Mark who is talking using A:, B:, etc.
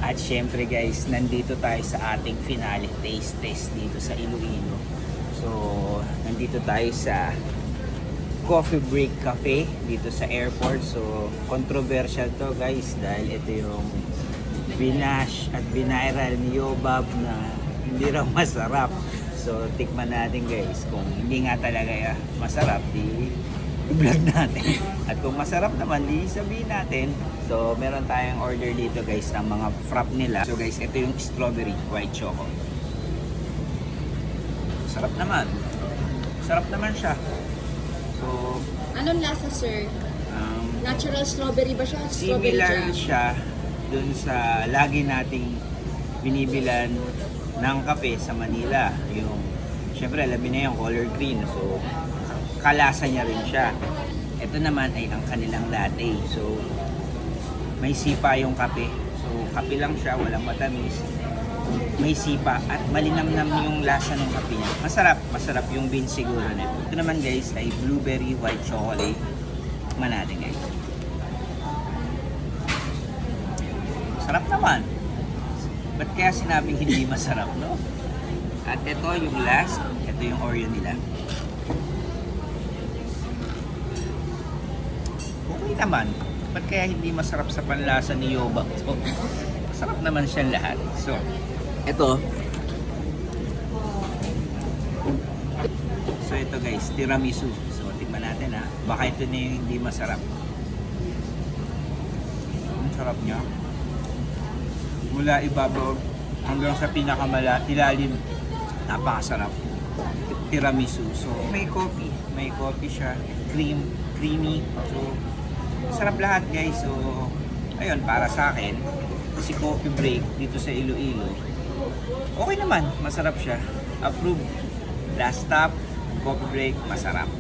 A: At syempre guys, nandito tayo sa ating finale taste test dito sa Iloilo. So, nandito tayo sa Coffee Break Cafe dito sa airport. So, controversial to guys dahil ito yung binash at binairal ni Yobab na hindi raw masarap. So, tikman natin guys. Kung hindi nga talaga masarap, di i-vlog natin. At kung masarap naman, di sabihin natin. So, meron tayong order dito guys ng mga frap nila. So guys, ito yung strawberry white choco. Sarap naman. Sarap naman siya. So,
B: Anong lasa, sir? Natural strawberry ba siya? Strawberry
A: similar
B: jam?
A: siya dun sa lagi nating binibilan ng kape sa Manila. Yung, syempre, alam niyo yung color green. So, kalasa niya rin siya. Ito naman ay ang kanilang latte. So, may sipa yung kape. So, kape lang siya, walang matamis. May sipa at malinamnam yung lasa ng kape niya. Masarap, masarap yung bean siguro nito. Ito naman guys ay blueberry white chocolate. Tikman natin guys. Sarap naman. Ba't kaya sinabing hindi masarap, no? At ito yung last, ito yung Oreo nila. Okay naman. Ba't kaya hindi masarap sa panlasa ni Yobab to? Masarap naman siya lahat. So, ito. So, ito guys, tiramisu. So, tingnan natin ha. Baka ito na yung hindi masarap. Ang sarap niya. Mula ibabaw hanggang sa pinakailalim. Napakasarap. Tiramisu. So, may coffee. May coffee siya. Creamy. So, sarap lahat guys. So, ayun, para sa akin, si Coffee Break dito sa Iloilo, okay naman, masarap siya. Approved. Last stop, Coffee Break, masarap.